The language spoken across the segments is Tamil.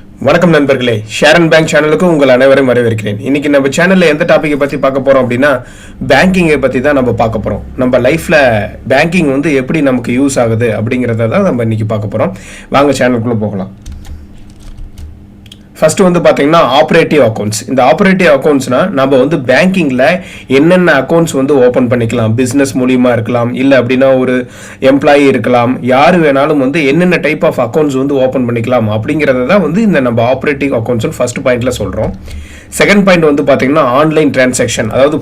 வணக்கம் நண்பர்களே, ஷேரன் பேங்க் சேனலுக்கு உங்கள் அனைவரையும் வரவேற்கிறேன். இன்னைக்கு நம்ம சேனல்ல எந்த டாபிக்கை பத்தி பார்க்க போறோம் அப்படின்னா, பேங்கிங்கை பத்தி தான் நம்ம பார்க்க போறோம். நம்ம லைஃப்ல பேங்கிங் எப்படி நமக்கு யூஸ் ஆகுது அப்படிங்கிறத தான் நம்ம இன்னைக்கு பார்க்க போறோம். வாங்க சேனலுக்குள்ள போகலாம். ஃபர்ஸ்ட் பார்த்தீங்கன்னா ஆப்ரேட்டிவ் அக்கௌண்ட்ஸ். இந்த ஆப்ரேட்டிவ் அக்கௌண்ட்ஸ்னா நம்ம பேங்கிங்ல என்னென்ன அக்கௌண்ட்ஸ் ஓப்பன் பண்ணிக்கலாம். பிஸ்னஸ் மூலியமா இருக்கலாம், இல்லை அப்படின்னா ஒரு எம்ப்ளாயி இருக்கலாம், யார் வேணாலும் என்னென்ன டைப் ஆஃப் அக்கௌண்ட்ஸ் ஓப்பன் பண்ணிக்கலாம் அப்படிங்கிறத தான் இந்த நம்ம ஆப்ரேட்டிவ் அக்கௌண்ட்ஸ் ஃபர்ஸ்ட் பாயிண்ட்ல சொல்றோம். செகண்ட் பாயிண்ட் பார்த்தீங்கன்னா ஆன்லைன் டிரான்சாக்ஷன், அதாவது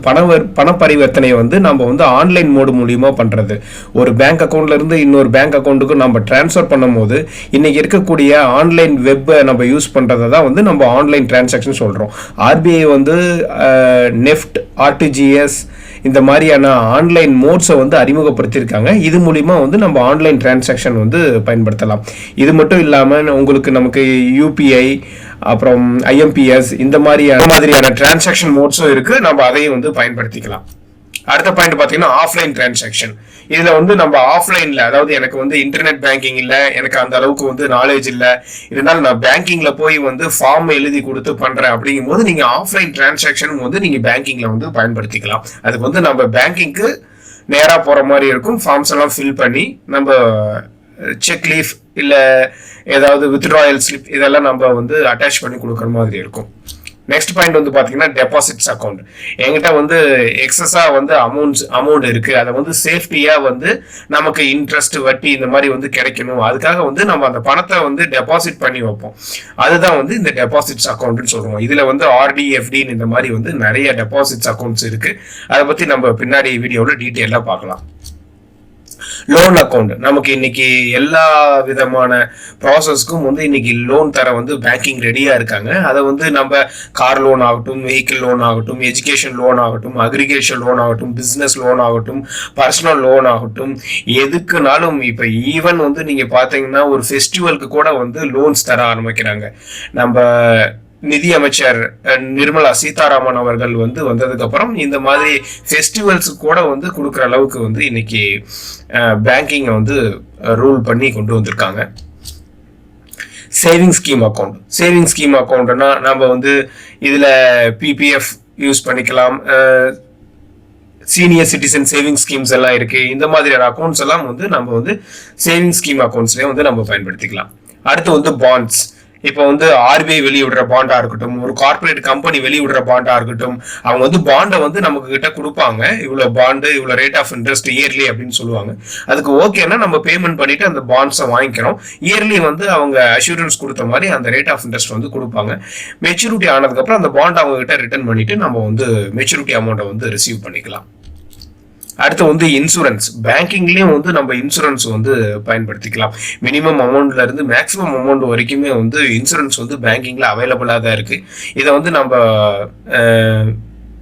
பண பரிவர்த்தனை நம்ம ஆன்லைன் மோடு மூலியமா பண்றது. ஒரு பேங்க் அக்கௌண்ட்ல இருந்து இன்னொரு பேங்க் அக்கௌண்ட்டுக்கு நம்ம டிரான்ஸ்ஃபர் பண்ணும்போது இன்னைக்கு இருக்கக்கூடிய ஆன்லைன் வெப்பை நம்ம யூஸ் பண்றதை தான் நம்ம ஆன்லைன் டிரான்சாக்ஷன் சொல்றோம். ஆர்பிஐ நெஃப்ட், ஆர்டிஜிஎஸ் இந்த மாதிரியான ஆன்லைன் மோட்ஸை அறிமுகப்படுத்தியிருக்காங்க. இது மூலிமா நம்ம ஆன்லைன் டிரான்சாக்ஷன் பயன்படுத்தலாம். இது மட்டும் இல்லாமல் நமக்கு யூபிஐ, அப்புறம் ஐஎம்பிஎஸ் இந்த மாதிரியான டிரான்சாக்ஷன் மோட்ஸும் இருக்கு. நம்ம அதையும் பயன்படுத்திக்கலாம். அடுத்த பாயிண்ட் பார்த்தீங்கன்னா ஆஃப்லைன் டிரான்சாக்ஷன். இதுல நம்ம ஆஃப்லைன்ல, அதாவது எனக்கு இன்டர்நெட் பேங்கிங் இல்ல, எனக்கு அந்த அளவுக்கு நாலேஜ் இல்ல, இருந்தாலும் நான் பேங்கிங்ல போய் ஃபார்ம் எழுதி கொடுத்து பண்றேன் அப்படிங்கும் போது நீங்க ஆஃப்லைன் டிரான்சாக்ஷன் நீங்க பேங்கிங்ல பயன்படுத்திக்கலாம். அதுக்கு நம்ம பேங்கிங்க்கு நேரா போற மாதிரி இருக்கும். ஃபார்ம்ஸ் எல்லாம் ஃபில் பண்ணி நம்ம செக் லீஃப் இல்ல ஏதாவது வித்ட்ராயல் ஸ்லிப் இதெல்லாம் நம்ம அட்டாச் பண்ணி கொடுக்குற மாதிரி இருக்கும். நெக்ஸ்ட் பாயிண்ட் பாத்தீங்கன்னா டெபாசிட்ஸ் அக்கௌண்ட். என்கிட்ட எக்ஸஸா அமௌண்ட் இருக்கு, அதை சேஃப்டியா நமக்கு இன்ட்ரெஸ்ட், வட்டி இந்த மாதிரி கிடைக்கணும். அதுக்காக நம்ம அந்த பணத்தை டெபாசிட் பண்ணி வைப்போம். அதுதான் இந்த டெபாசிட்ஸ் அக்கௌண்ட்னு சொல்லுவோம். இதுல ஆர்டி, எஃப்டின்னு இந்த மாதிரி நிறைய டெபாசிட்ஸ் அக்கௌண்ட்ஸ் இருக்கு. அதை பத்தி நம்ம பின்னாடி வீடியோல டீட்டெயிலா பார்க்கலாம். லோன் அக்கௌண்ட், நமக்கு இன்னைக்கு எல்லா விதமான ப்ராசஸ்க்கும் இன்னைக்கு லோன் தர பேங்கிங் ரெடியா இருக்காங்க. அதை நம்ம கார் லோன் ஆகட்டும், வெஹிக்கிள் லோன் ஆகட்டும், எஜுகேஷன் லோன் ஆகட்டும், அக்ரிகல்ச்சர் லோன் ஆகட்டும், பிசினஸ் லோன் ஆகட்டும், பர்சனல் லோன் ஆகட்டும், எதுக்குனாலும் இப்ப ஈவன் நீங்க பாத்தீங்கன்னா ஒரு ஃபெஸ்டிவலுக்கு கூட லோன்ஸ் தர ஆரம்பிக்கிறாங்க. நம்ம நிதி அமைச்சர் நிர்மலா சீதாராமன் அவர்கள் வந்ததுக்கு அப்புறம் இந்த மாதிரி ஃபெஸ்டிவல்ஸ் கூட கொடுக்குற அளவுக்கு இன்னைக்கு பேங்கிங்கை ரூல் பண்ணி கொண்டு வந்திருக்காங்க. Saving scheme account. Saving scheme அக்கௌண்ட்னா நம்ம இதுல பிபிஎஃப் யூஸ் பண்ணிக்கலாம், சீனியர் சிட்டிசன் சேவிங் ஸ்கீம்ஸ் எல்லாம் இருக்கு. இந்த மாதிரியான அக்கௌண்ட்ஸ் எல்லாம் நம்ம சேவிங் ஸ்கீம் அக்கௌண்ட்ஸ்லயே நம்ம பயன்படுத்திக்கலாம். அடுத்து பாண்ட்ஸ். இப்போ ஆர்பிஐ வெளியிடுற பாண்டா இருக்கட்டும், ஒரு கார்பரேட் கம்பெனி வெளியிடுற பாண்டா இருக்கட்டும், அவங்க பாண்டை நமக்கு கிட்ட கொடுப்பாங்க. இவ்வளவு பாண்டு, இவ்வளவு ரேட் ஆஃப் இன்ட்ரெஸ்ட் இயர்லி அப்படின்னு சொல்லுவாங்க. அதுக்கு ஓகேன்னா நம்ம பேமெண்ட் பண்ணிட்டு அந்த பாண்ட்ஸை வாங்கிக்கிறோம். இயர்லி அவங்க அஷூரன்ஸ் கொடுத்த மாதிரி அந்த ரேட் ஆஃப் இன்ட்ரெஸ்ட் கொடுப்பாங்க. மெச்சூரிட்டி ஆனதுக்கு அப்புறம் அந்த பாண்ட் அவங்க கிட்ட ரிட்டர்ன் பண்ணிட்டு நம்ம மெச்சூரிட்டி அமௌண்ட்டை ரிசீவ் பண்ணிக்கலாம். அடுத்து இன்சூரன்ஸ். பேங்கிங்லயும் நம்ம இன்சூரன்ஸ் பயன்படுத்திக்கலாம். மினிமம் அமௌண்ட்ல இருந்து மேக்ஸிமம் அமௌண்ட் வரைக்குமே இன்சூரன்ஸ் பேங்கிங்ல அவைலபிளா தான் இருக்கு. இதை நம்ம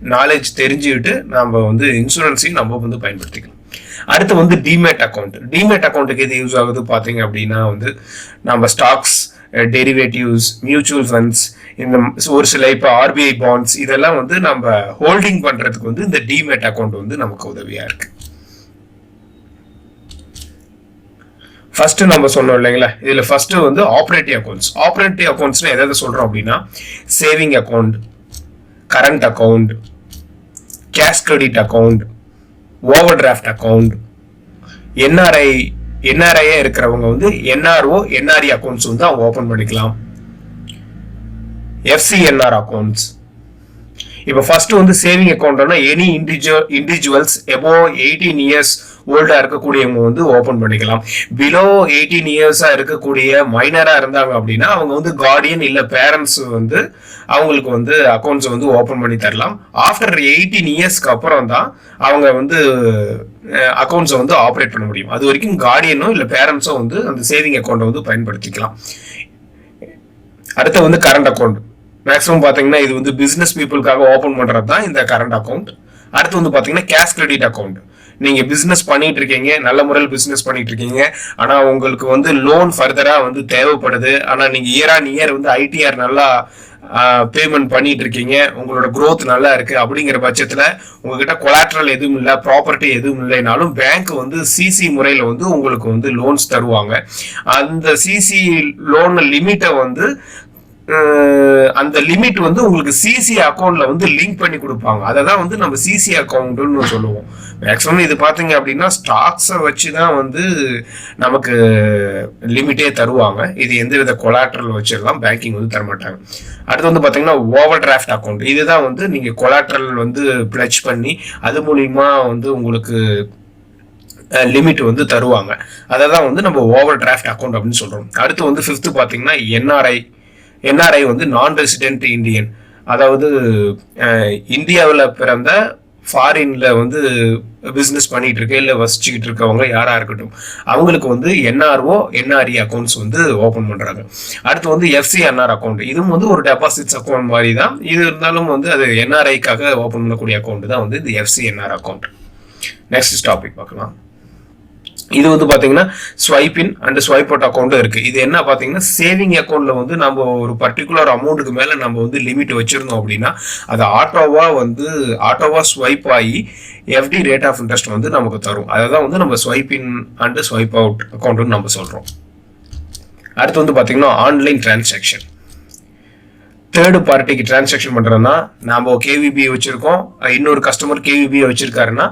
நாலேஜ் தெரிஞ்சுக்கிட்டு நம்ம இன்சூரன்ஸையும் நம்ம பயன்படுத்திக்கலாம். அடுத்து டிமேட் அக்கௌண்ட். டிமேட் அக்கௌண்ட்டுக்கு எது யூஸ் ஆகுது பாத்தீங்க அப்படின்னா நம்ம ஸ்டாக்ஸ், டெரிவேட்டிவ்ஸ், மியூச்சுவல் ஃபண்ட்ஸ், இந்த ஒரு சில இப்ப ஆர்பிஐ பாண்ட்ஸ் இதெல்லாம் நம்ம ஹோல்டிங் பண்றதுக்கு இந்த டிமேட் அக்கௌண்ட் நமக்கு உதவியா இருக்கு. ஃபர்ஸ்ட் நம்ம சொன்னோம் இல்லைங்களா, இதுல ஃபர்ஸ்ட் ஆப்ரேட்டிவ் அக்கௌண்ட்ஸ். ஆப்ரேட்டிவ் அக்கௌண்ட்ஸ்ல எதாவது சொல்றோம் அப்படின்னா saving account, current account, cash credit account, overdraft account, NRI இருக்கிறவங்க என்ஆர்ஓ, என்ஆர்இ அக்கௌண்ட்ஸ் அவங்க ஓபன் பண்ணிக்கலாம். FCNR accounts. இப்போ ஃபர்ஸ்ட் சேவிங் அக்கௌண்ட்னா எனி இண்டிவிஜுவல்ஸ் எபோவ் 18 இயர்ஸ் ஓல்டா இருக்கக்கூடியவங்க ஓபன் பண்ணிக்கலாம். பிலோ 18 இயர்ஸா இருக்கக்கூடிய மைனரா இருந்தாங்க அப்படின்னா அவங்க கார்டியன் இல்ல பேரண்ட்ஸ் அவங்களுக்கு அக்கௌண்ட்ஸ் ஓபன் பண்ணி தரலாம். ஆஃப்டர் 18 இயர்ஸ்க்கு அப்புறம் தான் அவங்க அக்கௌண்ட்ஸை ஆப்ரேட் பண்ண முடியும். அது வரைக்கும் கார்டியனோ இல்ல பேரண்ட்ஸோ அந்த சேவிங் அக்கௌண்ட்டை பயன்படுத்திக்கலாம். அடுத்து கரண்ட் அக்கௌண்ட். மேக்ஸிமம் பாத்தீங்கன்னா இது பிசினஸ் பீப்புளுக்காக ஓபன் பண்றது தான் இந்த கரண்ட் அக்கௌண்ட். அடுத்து பாத்தீங்கன்னா கேஷ் கிரெடிட் அக்கௌண்ட். நீங்க பிசினஸ் பண்ணிட்டு இருக்கீங்க, நல்ல முறையில் பிசினஸ் பண்ணிட்டு இருக்கீங்க, ஆனா உங்களுக்கு லோன் ஃபர்தரா தேவைப்படுது. ஆனா நீங்க இயர் ஆன் இயர் ஐடிஆர் நல்லா பேமெண்ட் பண்ணிட்டு இருக்கீங்க, உங்களோட growth நல்லா இருக்கு. அப்படிங்கிற பட்சத்துல உங்ககிட்ட கொலாட்ரல் எதுவும் இல்லை, ப்ராப்பர்ட்டி எதுவும் இல்லைனாலும் பேங்க் சிசி முறையில உங்களுக்கு லோன்ஸ் தருவாங்க. அந்த சிசி லோன் லிமிட்டை அந்த லிமிட் வந்து உங்களுக்கு சிசி அக்கௌண்ட்ல வந்து லிங்க் பண்ணி கொடுப்பாங்க. அதை தான் வந்து நம்ம சிசி அக்கௌண்ட்னு சொல்லுவோம். மேக்ஸிமம் இது பார்த்தீங்க அப்படின்னா ஸ்டாக்ஸை வச்சு தான் வந்து நமக்கு லிமிட்டே தருவாங்க. இது எந்தவித கொலாட்ரல் வச்சிடலாம் பேங்கிங் வந்து தரமாட்டாங்க. அடுத்து வந்து பார்த்தீங்கன்னா ஓவர் டிராஃப்ட் அக்கௌண்ட். இதுதான் வந்து நீங்கள் கொலாட்ரல் வந்து பிளட்ஜ் பண்ணி அது மூலியமா வந்து உங்களுக்கு லிமிட் வந்து தருவாங்க. அதை தான் வந்து நம்ம ஓவர் டிராஃப்ட் அக்கௌண்ட் அப்படின்னு சொல்றோம். அடுத்து வந்து 5th பார்த்தீங்கன்னா என்ஆர்ஐ வந்து நான் ரெசிடென்ட் இந்தியன். அதாவது இந்தியாவில் பிறந்த ஃபாரின்ல வந்து பிஸ்னஸ் பண்ணிட்டு இருக்க இல்லை வசிச்சுக்கிட்டு இருக்கவங்க யாரா இருக்கட்டும் அவங்களுக்கு வந்து என்ஆர்ஓ என்ஆர்இ அக்கௌண்ட்ஸ் வந்து ஓப்பன் பண்றாங்க. அடுத்து வந்து எஃப்சிஎன்ஆர் அக்கௌண்ட். இதுவும் வந்து ஒரு டெபாசிட்ஸ் அக்கௌண்ட் மாதிரி தான். இது இருந்தாலும் வந்து அது என்ஆர்ஐக்காக ஓப்பன் பண்ணக்கூடிய அக்கௌண்ட் தான் வந்து இது எஃப்சிஎன்ஆர் அக்கௌண்ட். நெக்ஸ்ட் டாபிக் பார்க்கலாம். இது வந்து பாத்தீங்கன்னா swipe in and swipe out account இருக்கு. இது என்ன பாத்தீங்கன்னா சேவிங் அக்கௌண்ட்ல வந்து நம்ம ஒரு பர்டிகுலர் அமௌண்ட்டுக்கு மேல நம்ம வந்து லிமிட் வச்சிருந்தோம் அப்படின்னா அது ஆட்டோவா ஸ்வைப் ஆகி எஃப்டி ரேட் ஆஃப் இன்ட்ரெஸ்ட் வந்து நமக்கு தரும். அதை தான் வந்து நம்ம swipe in and swipe out அக்கௌண்ட்னு நம்ம சொல்றோம். அடுத்து வந்து பாத்தீங்கன்னா ஆன்லைன் டிரான்சாக்ஷன். தேர்டு பார்ட்டிக்கு டிரான்சாக்ஷன் பண்றோம்னா நம்ம கேவிபி வச்சிருக்கோம், இன்னொரு கஸ்டமர் கேவிபி வச்சிருக்காருன்னா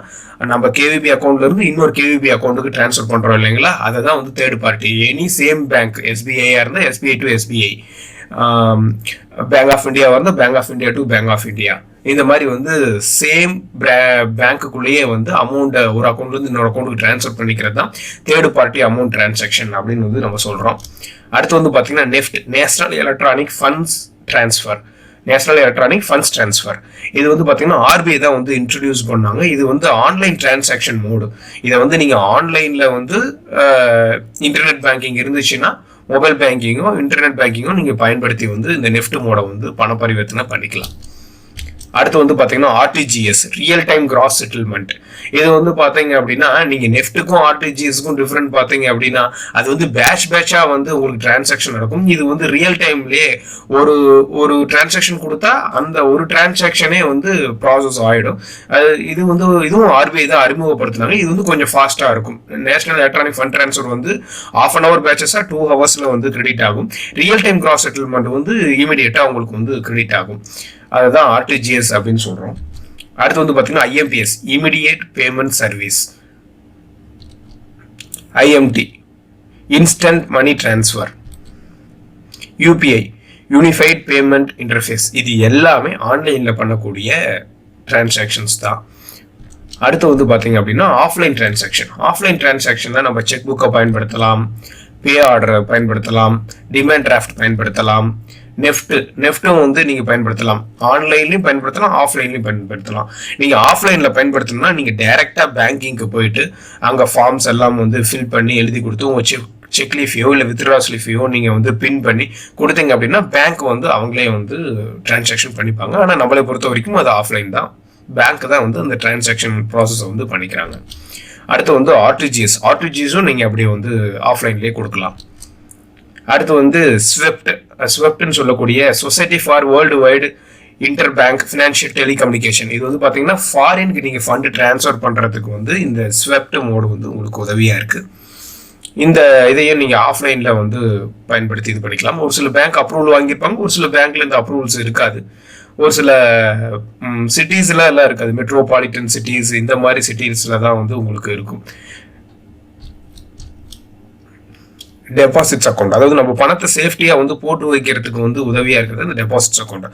நம்ம கேவிபி அக்கௌண்ட்ல இருந்து இன்னொரு கேவிபி அக்கௌண்ட்டுக்கு டிரான்ஸ்ஃபர் பண்றோம் இல்லைங்களா, அதை தான் வந்து third party. Any same bank எஸ்பிஐயா இருந்தா SBI to SBI, bank of India இருந்தா bank of India to bank of India, இந்த மாதிரி வந்து சேம் பேங்க்குள்ளேயே வந்து அமௌண்ட் ஒரு அக்கௌண்ட்ல இருந்து இன்னொரு அக்கௌண்ட்டுக்கு டிரான்ஸ்ஃபர் பண்ணிக்கிறது தான் தேர்ட் பார்ட்டி அமௌண்ட் டிரான்சாக்ஷன் அப்படின்னு வந்து நம்ம சொல்றோம். அடுத்து வந்து பாத்தீங்கன்னா NEFT, national electronic funds transfer. National electronic funds transfer இது வந்து பார்த்தீங்கன்னா ஆர்பிஐ தான் வந்து இன்ட்ரடியூஸ் பண்ணாங்க. இது வந்து ஆன்லைன் டிரான்சாக்ஷன் மோடு. இதை வந்து நீங்கள் ஆன்லைனில் வந்து இன்டர்நெட் பேங்கிங் இருந்துச்சுன்னா மொபைல் பேங்கிங்கும் இன்டர்நெட் பேங்கிங்கும் நீங்கள் பயன்படுத்தி வந்து இந்த நெஃப்ட் மோடை வந்து பண பரிவர்த்தனை பண்ணிக்கலாம். அடுத்து வந்து பாத்தீங்கன்னா RTGS, real time cross settlement. இது வந்து பாத்தீங்க அப்படின்னா நீங்க நெஃப்ட்டுக்கும் ஆர்டிஜிஎஸ்க்கும் டிஃபரெண்ட் பாத்தீங்க அப்படின்னா அது வந்து பேட்சா வந்து உங்களுக்கு டிரான்சாக்ஷன் நடக்கும். இது வந்து ரியல் டைம்லயே ஒரு டிரான்சாக்ஷன் கொடுத்தா அந்த ஒரு டிரான்சாக்ஷனே வந்து ப்ராசஸ் ஆயிடும். இது வந்து இதுவும் ஆர்பிஐ தான் அறிமுகப்படுத்தினாங்க. இது வந்து கொஞ்சம் ஃபாஸ்டா இருக்கும். நேஷனல் எலக்ட்ரானிக் ஃபண்ட் டிரான்ஸ்ஃபர் வந்து ½ hour பேட்சஸா 2 hours வந்து கிரெடிட் ஆகும். ரியல் டைம் கிராஸ் செட்டில்மெண்ட் வந்து இமீடியட்டா உங்களுக்கு வந்து கிரெடிட் ஆகும். அதுதான் ஆர்டிஜிஎஸ் அப்படின்னு சொல்றோம். அடுத்து வந்து பாத்தீங்கன்னா IMPS, immediate payment service. IMT, instant money transfer. UPI, unified payment interface. இது எல்லாமே ஆன்லைன்ல பண்ணக்கூடிய டிரான்சாக்ஷன்ஸ் தான். அடுத்து வந்து பாத்தீங்க அப்படின்னா ஆஃப்லைன் டிரான்சாக்ஷன் தான் நம்ம செக் புக்கை பயன்படுத்தலாம், பே ஆர்டரை பயன்படுத்தலாம், டிமாண்ட் டிராஃப்ட் பயன்படுத்தலாம். நெஃப்ட்டும் வந்து நீங்க பயன்படுத்தலாம், ஆன்லைன்லயும் பயன்படுத்தலாம், ஆஃப்லைன்லயும் பயன்படுத்தலாம். நீங்க ஆஃப்லைன்ல பயன்படுத்தணும்னா நீங்க டைரக்டா பேங்கிங்க்கு போயிட்டு அங்க ஃபார்ம்ஸ் எல்லாம் வந்து ஃபில் பண்ணி எழுதி கொடுத்து உங்க செக் லீஃபையோ இல்லை வித்ட்ரா ஸ்லிஃபையோ நீங்க வந்து பின் பண்ணி கொடுத்தீங்க அப்படின்னா பேங்க் வந்து அவங்களே வந்து டிரான்சாக்ஷன் பண்ணிப்பாங்க. ஆனா நம்மளை பொறுத்த வரைக்கும் அது ஆஃப்லைன் தான். பேங்க் தான் வந்து அந்த டிரான்சாக்ஷன் ப்ராசஸ் வந்து பண்ணிக்கிறாங்க. அடுத்து வந்து ஆர்டிஜிஎஸும் நீங்க அப்படியே வந்து ஆஃப்லைன்லேயே கொடுக்கலாம். அடுத்து வந்து ஸ்வெப்ட்னு சொல்லக்கூடிய society for world wide inter bank financial telecommunication. இது வந்து பாத்தீங்கன்னா ஃபாரினுக்கு நீங்க ஃபண்ட் டிரான்ஸ்ஃபர் பண்றதுக்கு வந்து இந்த ஸ்வெப்ட் மோடு வந்து உங்களுக்கு உதவியா இருக்கு. இந்த இதையும் நீங்க ஆஃப்லைன்ல வந்து பயன்படுத்தி இது பண்ணிக்கலாம். ஒரு சில பேங்க் அப்ரூவல் வாங்கியிருப்பாங்க, ஒரு சில பேங்க்ல இந்த அப்ரூவல்ஸ் இருக்காது. ஒரு சில சிட்டிஸ்ல எல்லாம் இருக்காது, மெட்ரோபாலிட்டன் சிட்டிஸ் இந்த மாதிரி சிட்டிஸ்ல தான் வந்து உங்களுக்கு இருக்கும். டெபாசிட்ஸ் அக்கௌண்ட், அதாவது நம்ம பணத்தை சேஃப்டியா வந்து போட்டு வைக்கிறதுக்கு வந்து உதவியா இருக்கிறது இந்த டெபாசிட்ஸ் அக்கௌண்ட்.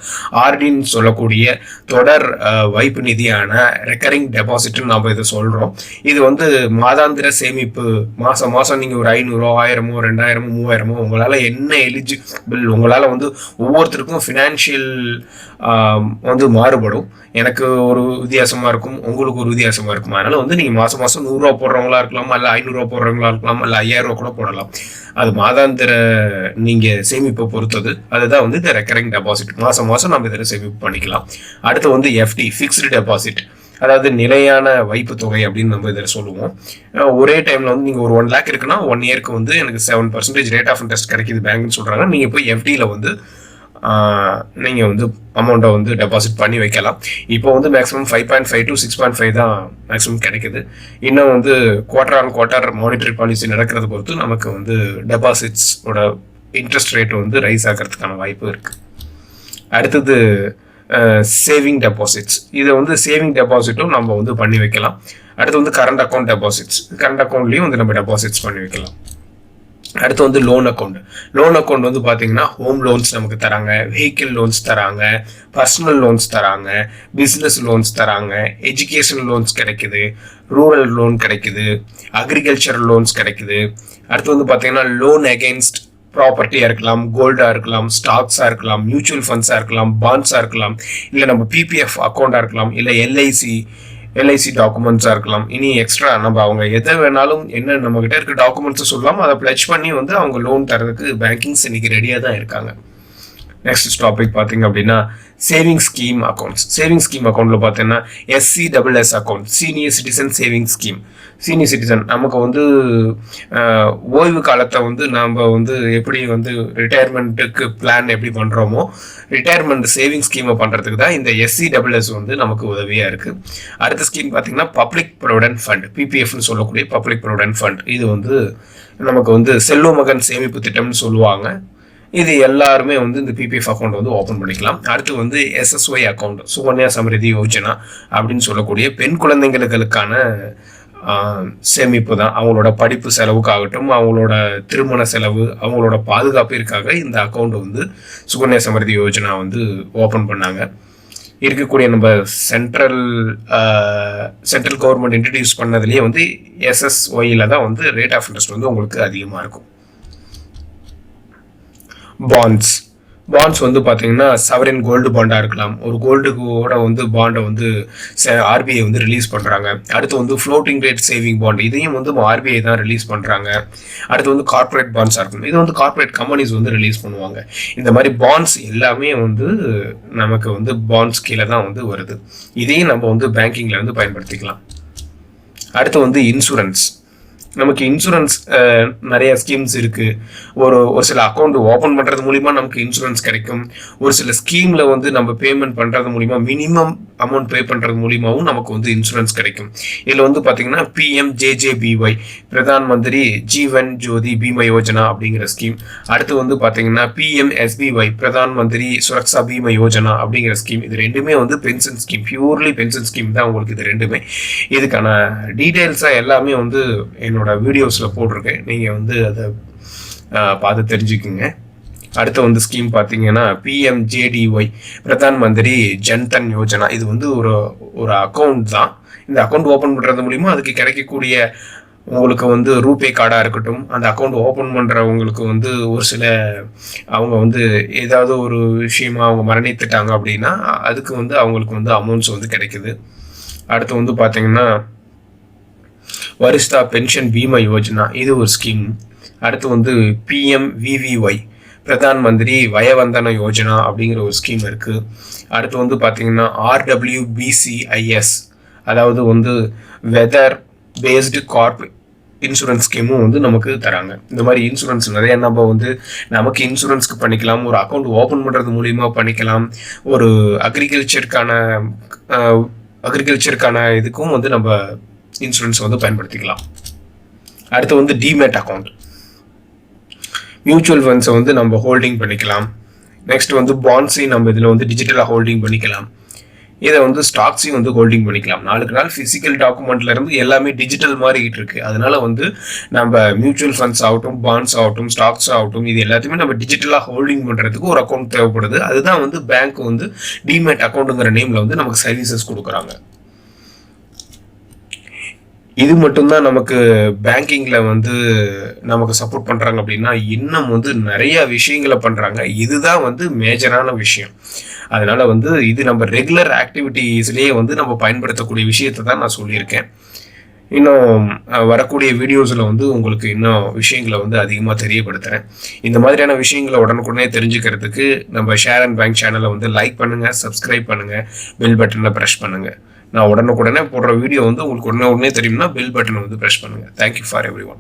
ஆர்டின்னு சொல்லக்கூடிய தொடர் வைப்பு நிதியான ரெக்கரிங் டெபாசிட்னு நம்ம இதை சொல்றோம். இது வந்து மாதாந்திர சேமிப்பு. மாசம் நீங்க ஒரு 500, 1000, 2000, 3000 உங்களால என்ன எலிஜிபிள், உங்களால வந்து ஒவ்வொருத்தருக்கும் ஃபினான்ஷியல் வந்து மாறுபடும். எனக்கு ஒரு வித்தியாசமா இருக்கும், உங்களுக்கு ஒரு வித்தியாசமா இருக்கும். அதனால வந்து நீங்க மாசம் 100 ரூபா போடுறவங்களா இருக்கலாம், அல்ல 500 ரூபா போடுறவங்களா இருக்கலாம், அல்ல 5000 ரூபா கூட போடலாம். அது மாதாந்திர நீங்க சேமிப்பை பொறுத்தது. அதுதான் வந்து இந்த ரெக்கரிங் டெபாசிட். மாசம் நம்ம இதில் சேமிப்பு பண்ணிக்கலாம். அடுத்து வந்து எஃப்டி, ஃபிக்ஸ்டு டெபாசிட், அதாவது நிலையான வைப்பு தொகை அப்படின்னு நம்ம இதில் சொல்லுவோம். ஒரே டைம்ல வந்து நீங்க ஒரு 1 lakh இருக்குன்னா 1 yearக்கு வந்து எனக்கு 7% ரேட் ஆஃப் இன்ட்ரெஸ்ட் கிடைக்குது பேங்க்னு சொல்றாங்க. நீங்க போய் எஃப்டியில் வந்து நீங்க வந்து அமௌண்ட்டை வந்து டெபாசிட் பண்ணி வைக்கலாம். இப்போ வந்து மேக்ஸிமம் 5.5 to 6.5 தான் மேக்ஸிமம் கிடைக்குது. இன்னும் வந்து quarter on quarter monetary policy நடக்கிறத பொறுத்து நமக்கு வந்து டெபாசிட்ஸோட இன்ட்ரெஸ்ட் ரேட் வந்து ரைஸ் ஆகிறதுக்கான வாய்ப்பு இருக்குது. அடுத்தது சேவிங் டெபாசிட்ஸ். இதை வந்து சேவிங் டெபாசிட்டும் நம்ம வந்து பண்ணி வைக்கலாம். அடுத்து வந்து கரண்ட் அக்கௌண்ட் டெபாசிட்ஸ். கரண்ட் அக்கௌண்ட்லேயும் வந்து நம்ம டெபாசிட்ஸ் பண்ணி வைக்கலாம். அடுத்து வந்து லோன் அக்கௌண்ட். லோன் அக்கௌண்ட் வந்து பார்த்தீங்கன்னா ஹோம் லோன்ஸ் நமக்கு தராங்க, வெஹிக்கிள் லோன்ஸ் தராங்க, பர்சனல் லோன்ஸ் தராங்க, பிஸ்னஸ் லோன்ஸ் தராங்க, எஜுகேஷன் லோன்ஸ் கிடைக்குது, ரூரல் லோன் கிடைக்குது, அக்ரிகல்ச்சர் லோன்ஸ் கிடைக்குது. அடுத்து வந்து பார்த்தீங்கன்னா லோன் அகெயின்ஸ்ட் ப்ராப்பர்ட்டியாக இருக்கலாம், கோல்டாக இருக்கலாம், ஸ்டாக்ஸாக இருக்கலாம், மியூச்சுவல் ஃபண்ட்ஸாக இருக்கலாம், பாண்ட்ஸாக இருக்கலாம், இல்லை நம்ம பிபிஎஃப் அக்கௌண்ட்டாக இருக்கலாம், இல்லை எல்ஐசி டாக்குமெண்ட்ஸாக இருக்கலாம். இனி எக்ஸ்ட்ரா நம்ம அவங்க எதை வேணாலும் என்ன நம்மகிட்ட இருக்க டாக்குமெண்ட்ஸை சொல்லலாம், அதை பிளட்ஜ் பண்ணி வந்து அவங்க லோன் தரதுக்கு பேங்கிங்ஸ் இன்னைக்கு ரெடியாக தான் இருக்காங்க. நெக்ஸ்ட் டாபிக் பார்த்தீங்க அப்படின்னா saving scheme accounts. Saving scheme அக்கௌண்ட்டில் பார்த்தீங்கன்னா SCSS account, senior citizen saving scheme. Senior citizen நமக்கு வந்து ஓய்வு காலத்தை வந்து நம்ம வந்து எப்படி வந்து ரிட்டையர்மெண்ட்டுக்கு பிளான் எப்படி பண்ணுறோமோ ரிட்டையர்மெண்ட் சேவிங் ஸ்கீமை பண்ணுறதுக்கு தான் இந்த SCSS வந்து நமக்கு உதவியாக இருக்குது. அடுத்த ஸ்கீம் பார்த்தீங்கன்னா பப்ளிக் ப்ரொவிடென்ட் ஃபண்ட், PPFன்னு சொல்லக்கூடிய பப்ளிக் ப்ரொவிடென்ட் ஃபண்ட். இது வந்து நமக்கு வந்து செல்வ மகன் சேமிப்பு திட்டம்னு சொல்லுவாங்க. இது எல்லாருமே வந்து இந்த பிபிஎஃப் அக்கௌண்ட் வந்து ஓப்பன் பண்ணிக்கலாம். அடுத்து வந்து SSY அக்கௌண்ட், சுகன்யா சம்ரிதி யோஜனா அப்படின்னு சொல்லக்கூடிய பெண் குழந்தைங்களுக்கான சேமிப்பு தான். அவங்களோட படிப்பு செலவுக்காகட்டும், அவங்களோட திருமண செலவு, அவங்களோட பாதுகாப்பிற்காக இந்த அக்கௌண்ட் வந்து சுகன்யா சம்ரிதி யோஜனா வந்து ஓப்பன் பண்ணாங்க. இருக்கக்கூடிய நம்ம சென்ட்ரல் கவர்மெண்ட் இன்ட்ரடியூஸ் பண்ணதுலேயே வந்து SSYல தான் வந்து ரேட் ஆஃப் இன்ட்ரெஸ்ட் வந்து உங்களுக்கு அதிகமாக இருக்கும். பாண்ட்ஸ் வந்து பார்த்தீங்கன்னா சவரின் கோல்டு பாண்டாக இருக்கலாம். ஒரு கோல்டுக்கூட வந்து பாண்டை வந்து RBI வந்து ரிலீஸ் பண்ணுறாங்க. அடுத்து வந்து ஃப்ளோட்டிங் ரேட் சேவிங் பாண்ட், இதையும் வந்து RBI தான் ரிலீஸ் பண்ணுறாங்க. அடுத்து வந்து கார்பரேட் பாண்ட்ஸாக இருக்கும், இது வந்து கார்பரேட் கம்பெனிஸ் வந்து ரிலீஸ் பண்ணுவாங்க. இந்த மாதிரி பாண்ட்ஸ் எல்லாமே வந்து நமக்கு வந்து பாண்ட்ஸ் கீழே தான் வந்து வருது. இதையும் நம்ம வந்து பேங்கிங்கில் வந்து பயன்படுத்திக்கலாம். அடுத்து வந்து இன்சூரன்ஸ். நமக்கு இன்சூரன்ஸ் நிறைய ஸ்கீம்ஸ் இருக்குது. ஒரு சில அக்கௌண்ட் ஓப்பன் பண்ணுறது மூலிமா நமக்கு இன்சூரன்ஸ் கிடைக்கும். ஒரு சில ஸ்கீமில் வந்து நம்ம பேமெண்ட் பண்ணுறது மூலிமா மினிமம் அமௌண்ட் பே பண்ணுறது மூலிமாவும் நமக்கு வந்து இன்சூரன்ஸ் கிடைக்கும். இதில் வந்து பார்த்தீங்கன்னா PMJJBY, பிரதான் மந்திரி ஜீவன் ஜோதி பீமா யோஜனா அப்படிங்கிற ஸ்கீம். அடுத்து வந்து பார்த்தீங்கன்னா PMSBY, பிரதான் மந்திரி சுரக்ஷா பீமா யோஜனா அப்படிங்கிற ஸ்கீம். இது ரெண்டுமே வந்து pension scheme, purely pension scheme தான் உங்களுக்கு இது ரெண்டுமே. இதுக்கான டீட்டெயில்ஸாக எல்லாமே வந்து என்னோட வீடியோஸில் போட்டிருக்கேன், நீங்கள் வந்து அதை பார்த்து தெரிஞ்சுக்குங்க. அடுத்த வந்து ஸ்கீம் பார்த்தீங்கன்னா PMJDY, பிரதான் மந்திரி ஜன்தன் யோஜனா. இது வந்து ஒரு அக்கௌண்ட் தான். இந்த அக்கௌண்ட் ஓப்பன் பண்ணுறது மூலிமா அதுக்கு கிடைக்கக்கூடிய உங்களுக்கு வந்து ரூபே கார்டாக இருக்கட்டும், அந்த அக்கௌண்ட் ஓப்பன் பண்ணுறவங்களுக்கு வந்து ஒரு சில அவங்க வந்து ஏதாவது ஒரு விஷயமா அவங்க மரணித்துட்டாங்க அப்படின்னா அதுக்கு வந்து அவங்களுக்கு வந்து அமௌண்ட்ஸ் வந்து கிடைக்குது. அடுத்து வந்து பார்த்தீங்கன்னா வரிஷ்டா பென்ஷன் பீமா யோஜனா, இது ஒரு ஸ்கீம். அடுத்து வந்து PMVVY, பிரதான் மந்திரி வயவந்தன யோஜனா அப்படிங்கிற ஒரு ஸ்கீம் இருக்குது. அடுத்து வந்து பார்த்தீங்கன்னா RWBCIS, அதாவது வந்து வெதர் பேஸ்டு கார்ப் இன்சூரன்ஸ் ஸ்கீமும் வந்து நமக்கு தராங்க. இந்த மாதிரி இன்சூரன்ஸ் நிறைய நம்ம வந்து நமக்கு இன்சூரன்ஸ்க்கு பண்ணிக்கலாம், ஒரு அக்கௌண்ட் ஓப்பன் பண்ணுறது மூலிமா பண்ணிக்கலாம், ஒரு அக்ரிகல்ச்சருக்கான இதுக்கும் வந்து நம்ம இன்சூரன்ஸ் வந்து பயன்படுத்திக்கலாம். அடுத்து வந்து டிமேட் அக்கௌண்ட், மியூச்சுவல் ஃபண்ட்ஸை வந்து நம்ம ஹோல்டிங் பண்ணிக்கலாம். நெக்ஸ்ட் வந்து பாண்ட்ஸையும் நம்ம இதில் வந்து டிஜிட்டலாக ஹோல்டிங் பண்ணிக்கலாம். இதை வந்து ஸ்டாக்ஸையும் வந்து ஹோல்டிங் பண்ணிக்கலாம். நாளுக்கு நாள் ஃபிசிக்கல் டாக்குமெண்ட்ல இருந்து எல்லாமே டிஜிட்டல் மாறிக்கிட்டு இருக்கு. அதனால வந்து நம்ம மியூச்சுவல் ஃபண்ட்ஸ் ஆகட்டும், பாண்ட்ஸ் ஆகட்டும், ஸ்டாக்ஸ் ஆகட்டும், இது எல்லாத்தையுமே நம்ம டிஜிட்டலாக ஹோல்டிங் பண்ணுறதுக்கு ஒரு அக்கௌண்ட் தேவைப்படுது. அதுதான் வந்து பேங்க் வந்து டிமேட் அக்கௌண்ட்டுங்கிற நேமில் வந்து நமக்கு சர்வீசஸ் கொடுக்குறாங்க. இது மட்டும்தான் நமக்கு பேங்கிங்கில் வந்து நமக்கு சப்போர்ட் பண்ணுறாங்க அப்படின்னா இன்னும் வந்து நிறைய விஷயங்களை பண்ணுறாங்க. இதுதான் வந்து மேஜரான விஷயம். அதனால வந்து இது நம்ம ரெகுலர் ஆக்டிவிட்டீஸ்லேயே வந்து நம்ம பயன்படுத்தக்கூடிய விஷயத்தை தான் நான் சொல்லியிருக்கேன். இன்னும் வரக்கூடிய வீடியோஸில் வந்து உங்களுக்கு இன்னும் விஷயங்களை வந்து அதிகமாக தெரியப்படுத்துகிறேன். இந்த மாதிரியான விஷயங்களை உடனுக்குடனே தெரிஞ்சுக்கிறதுக்கு நம்ம ஷேர் அண்ட் பேங்க் சேனலை வந்து லைக் பண்ணுங்கள், சப்ஸ்கிரைப் பண்ணுங்கள், பெல் பட்டனை ப்ரெஷ் பண்ணுங்கள். நான் உடனுக்குடனே போடுற வீடியோ வந்து உங்களுக்கு உடனே தெரியும்னா பெல் பட்டனை வந்து ப்ரெஷ் பண்ணுங்கள். Thank you for every one.